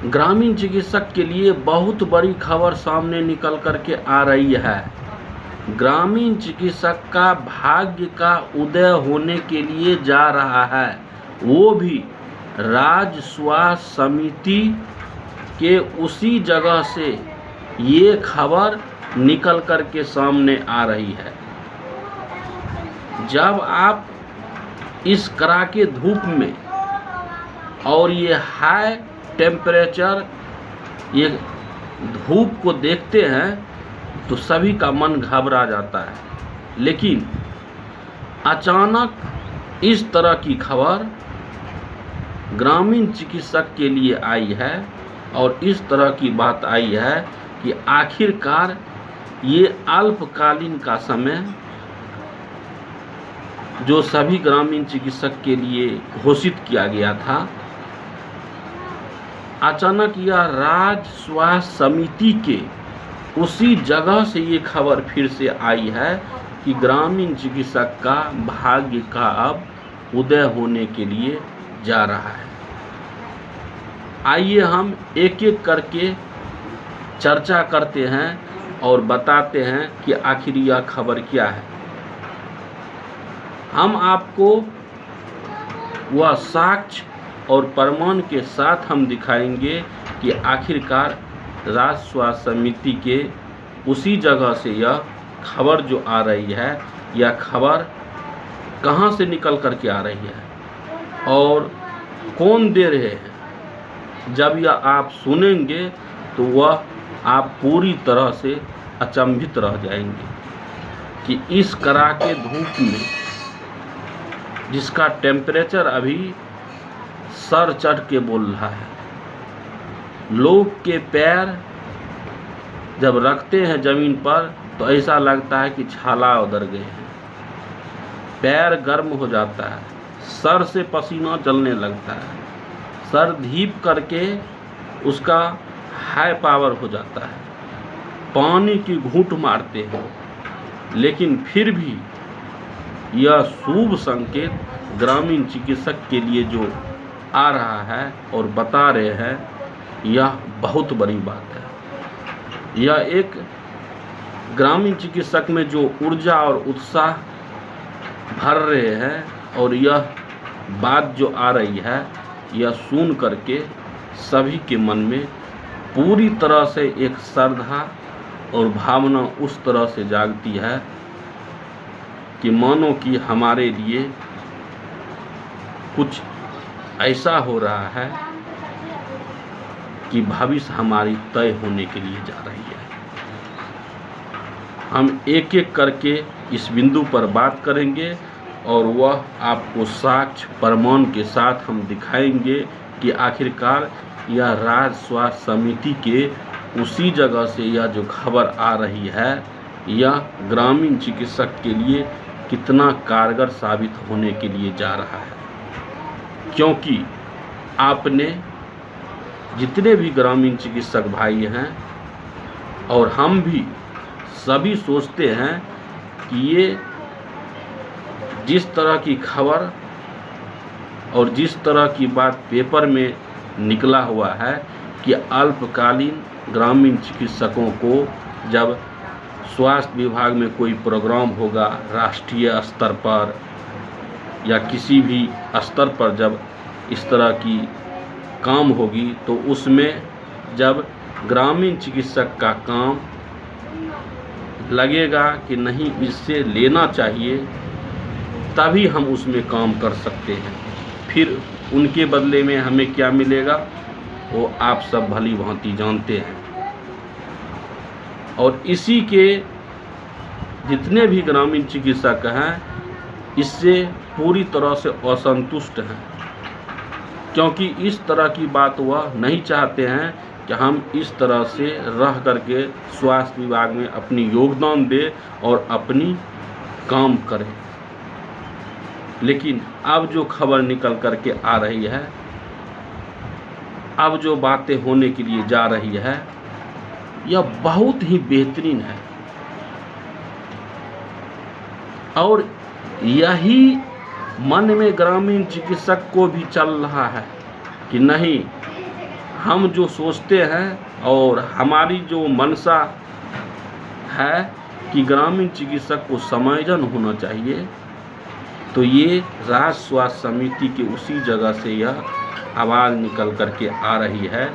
ग्रामीण चिकित्सक के लिए बहुत बड़ी खबर सामने निकल कर के आ रही है। ग्रामीण चिकित्सक का भाग्य का उदय होने के लिए जा रहा है, वो भी राज्य स्वास्थ्य समिति के उसी जगह से ये खबर निकल कर के सामने आ रही है। जब आप इस कड़ाके धूप में और ये हाई टेम्परेचर, ये धूप को देखते हैं तो सभी का मन घबरा जाता है। लेकिन अचानक इस तरह की खबर ग्रामीण चिकित्सक के लिए आई है और इस तरह की बात आई है कि आखिरकार ये अल्पकालीन का समय जो सभी ग्रामीण चिकित्सक के लिए घोषित किया गया था, अचानक यह राज्य स्वास्थ्य समिति के उसी जगह से ये खबर फिर से आई है कि ग्रामीण चिकित्सक का भाग्य का अब उदय होने के लिए जा रहा है। आइए हम एक एक करके चर्चा करते हैं और बताते हैं कि आखिर यह खबर क्या है। हम आपको वह साक्ष्य और प्रमाण के साथ हम दिखाएंगे कि आखिरकार राज्य स्वास्थ्य समिति के उसी जगह से यह खबर जो आ रही है, यह खबर कहां से निकल कर के आ रही है और कौन दे रहे हैं। जब यह आप सुनेंगे तो वह आप पूरी तरह से अचंभित रह जाएंगे कि इस कड़ाके धूप में जिसका टेम्परेचर अभी सर चढ़ के बोल रहा है, लोग के पैर जब रखते हैं जमीन पर तो ऐसा लगता है कि छाला उतर गए हैं, पैर गर्म हो जाता है, सर से पसीना जलने लगता है, सर धीप करके उसका हाई पावर हो जाता है, पानी की घूंट मारते हैं। लेकिन फिर भी यह शुभ संकेत ग्रामीण चिकित्सक के लिए जो आ रहा है और बता रहे हैं, यह बहुत बड़ी बात है। यह एक ग्रामीण चिकित्सक में जो ऊर्जा और उत्साह भर रहे हैं और यह बात जो आ रही है, यह सुन करके सभी के मन में पूरी तरह से एक श्रद्धा और भावना उस तरह से जागती है कि मानो कि हमारे लिए कुछ ऐसा हो रहा है कि भविष्य हमारी तय होने के लिए जा रही है। हम एक एक करके इस बिंदु पर बात करेंगे और वह आपको साक्ष्य प्रमाण के साथ हम दिखाएंगे कि आखिरकार यह राज्य स्वास्थ्य समिति के उसी जगह से यह जो खबर आ रही है, यह ग्रामीण चिकित्सक के लिए कितना कारगर साबित होने के लिए जा रहा है। क्योंकि आपने जितने भी ग्रामीण चिकित्सक भाई हैं और हम भी सभी सोचते हैं कि ये जिस तरह की खबर और जिस तरह की बात पेपर में निकला हुआ है कि अल्पकालीन ग्रामीण चिकित्सकों को जब स्वास्थ्य विभाग में कोई प्रोग्राम होगा राष्ट्रीय स्तर पर या किसी भी स्तर पर, जब इस तरह की काम होगी तो उसमें जब ग्रामीण चिकित्सक का काम लगेगा कि नहीं इससे लेना चाहिए, तभी हम उसमें काम कर सकते हैं। फिर उनके बदले में हमें क्या मिलेगा वो आप सब भली भांति जानते हैं। और इसी के जितने भी ग्रामीण चिकित्सक हैं, इससे पूरी तरह से असंतुष्ट हैं, क्योंकि इस तरह की बात वह नहीं चाहते हैं कि हम इस तरह से रह करके स्वास्थ्य विभाग में अपनी योगदान दें और अपनी काम करें। लेकिन अब जो खबर निकल करके आ रही है, अब जो बातें होने के लिए जा रही है, यह बहुत ही बेहतरीन है। और यही मन में ग्रामीण चिकित्सक को भी चल रहा है कि नहीं, हम जो सोचते हैं और हमारी जो मंशा है कि ग्रामीण चिकित्सक को समायोजन होना चाहिए, तो ये राज्य स्वास्थ्य समिति के उसी जगह से यह आवाज़ निकल करके आ रही है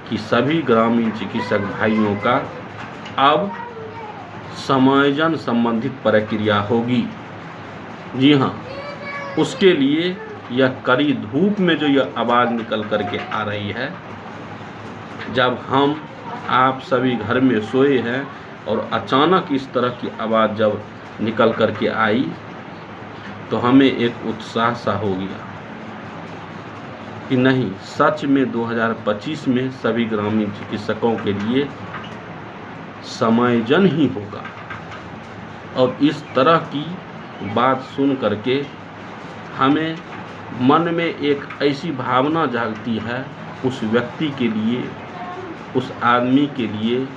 कि सभी ग्रामीण चिकित्सक भाइयों का अब समायोजन संबंधित प्रक्रिया होगी। जी हाँ, उसके लिए यह कड़ी धूप में जो यह आवाज़ निकल करके आ रही है, जब हम आप सभी घर में सोए हैं और अचानक इस तरह की आवाज़ जब निकल करके आई तो हमें एक उत्साह सा हो गया कि नहीं, सच में 2025 में सभी ग्रामीण चिकित्सकों के लिए समायोजन ही होगा। और इस तरह की बात सुन करके हमें मन में एक ऐसी भावना जागती है उस व्यक्ति के लिए, उस आदमी के लिए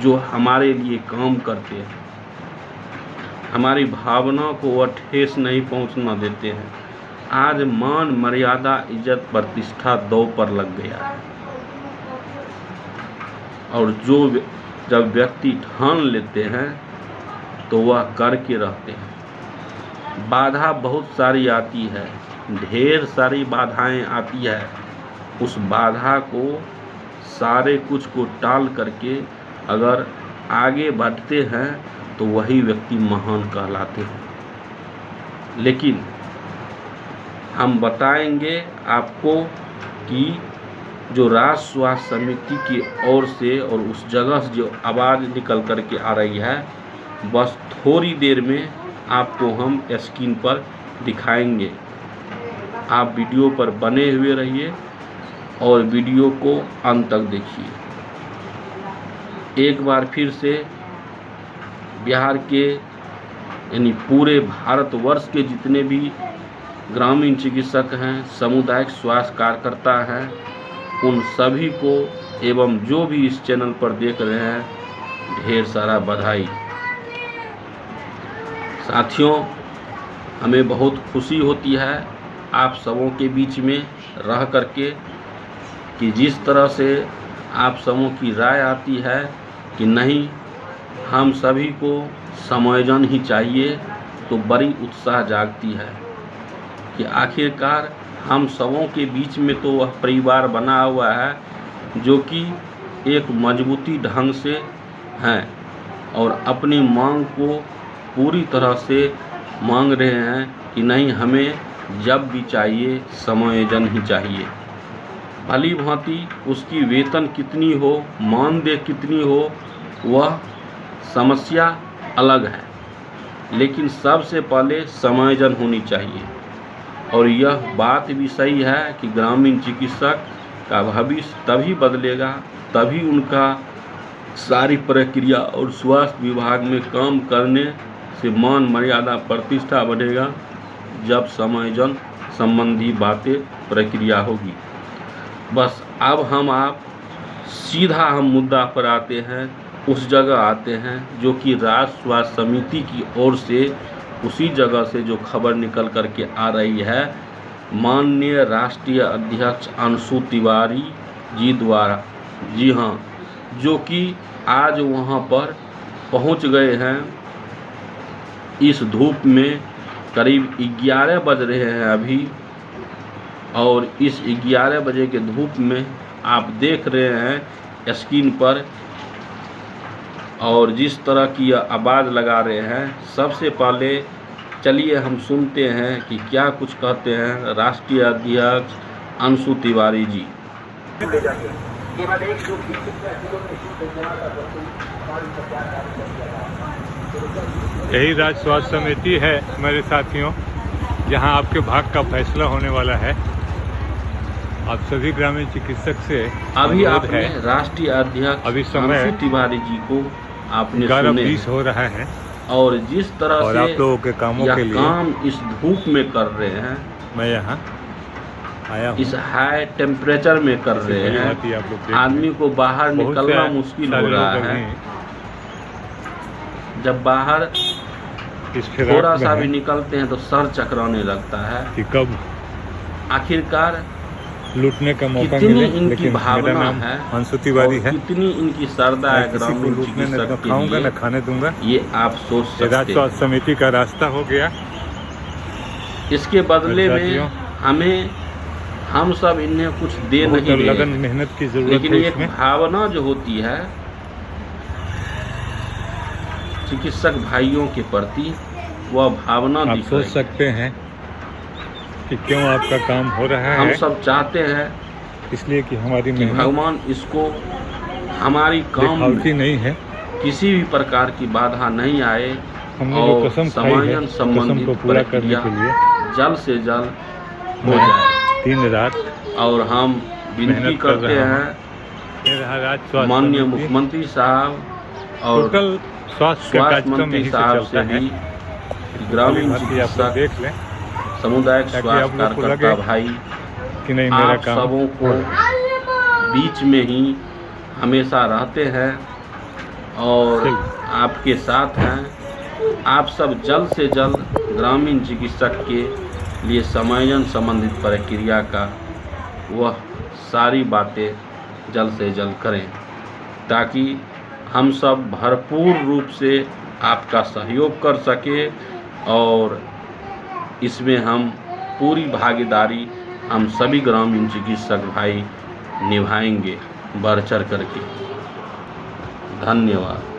जो हमारे लिए काम करते हैं, हमारी भावना को वह ठेस नहीं पहुंचना देते हैं। आज मान मर्यादा इज्जत प्रतिष्ठा दो पर लग गया है और जब व्यक्ति ठान लेते हैं तो वह करके रहते हैं। बाधा बहुत सारी आती है, ढेर सारी बाधाएं आती है, उस बाधा को सारे कुछ को टाल करके अगर आगे बढ़ते हैं तो वही व्यक्ति महान कहलाते हैं। लेकिन हम बताएंगे आपको कि जो राज्य स्वास्थ्य समिति की ओर से और उस जगह से जो आवाज़ निकल करके आ रही है, बस थोड़ी देर में आपको हम स्क्रीन पर दिखाएंगे। आप वीडियो पर बने हुए रहिए और वीडियो को अंत तक देखिए। एक बार फिर से बिहार के यानी पूरे भारतवर्ष के जितने भी ग्रामीण चिकित्सक हैं, सामुदायिक स्वास्थ्य कार्यकर्ता हैं, उन सभी को एवं जो भी इस चैनल पर देख रहे हैं ढेर सारा बधाई। साथियों, हमें बहुत खुशी होती है आप सबों के बीच में रह करके कि जिस तरह से आप सबों की राय आती है कि नहीं, हम सभी को समायोजन ही चाहिए, तो बड़ी उत्साह जागती है कि आखिरकार हम सबों के बीच में तो वह परिवार बना हुआ है जो कि एक मजबूती ढंग से हैं और अपनी मांग को पूरी तरह से मांग रहे हैं कि नहीं, हमें जब भी चाहिए समायोजन ही चाहिए। भली भांति उसकी वेतन कितनी हो, मानदेय कितनी हो, वह समस्या अलग है, लेकिन सबसे पहले समायोजन होनी चाहिए। और यह बात भी सही है कि ग्रामीण चिकित्सक का भविष्य तभी बदलेगा, तभी उनका सारी प्रक्रिया और स्वास्थ्य विभाग में काम करने से मान मर्यादा प्रतिष्ठा बढ़ेगा, जब समायोजन संबंधी बातें प्रक्रिया होगी। बस अब आप सीधा हम मुद्दा पर आते हैं, उस जगह आते हैं जो कि राज्य स्वास्थ्य समिति की ओर से उसी जगह से जो खबर निकल करके आ रही है माननीय राष्ट्रीय अध्यक्ष अंशु तिवारी जी द्वारा। जी हाँ, जो कि आज वहाँ पर पहुँच गए हैं। इस धूप में करीब 11 बज रहे हैं अभी, और इस 11 बजे के धूप में आप देख रहे हैं स्क्रीन पर, और जिस तरह की आवाज़ लगा रहे हैं। सबसे पहले चलिए हम सुनते हैं कि क्या कुछ कहते हैं राष्ट्रीय अध्यक्ष अंशु तिवारी जी। यही राज्य स्वास्थ्य समिति है मेरे साथियों, जहां आपके भाग का फैसला होने वाला है। आप सभी ग्रामीण चिकित्सक से अभी आपने राष्ट्रीय अध्यक्ष अभी समय अंशु तिवारी जी को आपने 11:20 हो रहा है, और जिस तरह और से आप लोगों के कामों के लिए काम इस धूप में कर रहे हैं, मैं यहाँ आया हूँ। इस हाई टेम्परेचर में कर रहे हैं, आदमी को बाहर निकलना मुश्किल हो रहा है। जब बाहर थोड़ा सा भी निकलते हैं तो सर चकराने लगता है कि कब आखिरकार लूटने का मौका कितनी मिले, इनकी लेकिन मेरा भावना नाम है अंशु तिवारी और है। कितनी इनकी श्रद्धा है मैं किसी को ग्रामीण लूटने न चिकित्सक के खाऊंगा लिए, न खाने दूंगा। ये आप सोच ये सकते राज्य स्वास्थ्य समिति का रास्ता हो गया। हैं। इसके बदले मेरे में साथियों, हम सब इन्हें कुछ दे बहुत नहीं रहे लगन हैं। मेहनत की जरूरत लेकिन है एक इसमें। भावना जो होती है चिकित्सक भाइयों के प्रति, वह भावना आप दिख सोच रही है। सकते हैं कि क्यों आपका काम हो रहा हम है। सब चाहते हैं इसलिए कि हमारी कि मेहनत भगवान इसको हमारी काम दिखावटी में नहीं है। किसी भी प्रकार की बाधा नहीं आए हमने जो और कसम खाई है, समायन कसम संबंधित को पूरा करने प्रक्रिया के लिए जल्द से जल्द हो मैं जाए। दिन रात और हम विनती मेहनत कर करते रहा हूं। हैं ये रहा राज्य स्वास्थ्य माननीय समिति। मुख्यमंत्री साहब और टोटल स्वास्थ्य का स्वास्थ्य कार्यक्रम मंत्री यहीं से साहब से चलता है। भी ग्रामीण आप लोग चिकित्सक, देख लें सामुदायिक ताकि स्वास्थ्य आप लोग को कार्यकर्ता लगे भाई कि नहीं मेरा आप काम सबों को हो रहा है। बीच में ही हमेशा रहते हैं और चलिए। आपके साथ हैं। आप सब जल्द से जल्द ग्रामीण चिकित्सक के लिए समायोजन संबंधित प्रक्रिया का वह सारी बातें जल्द से जल्द करें, ताकि हम सब भरपूर रूप से आपका सहयोग कर सके और इसमें हम पूरी भागीदारी हम सभी ग्रामीण चिकित्सक भाई निभाएंगे बढ़ चढ़ करके। धन्यवाद।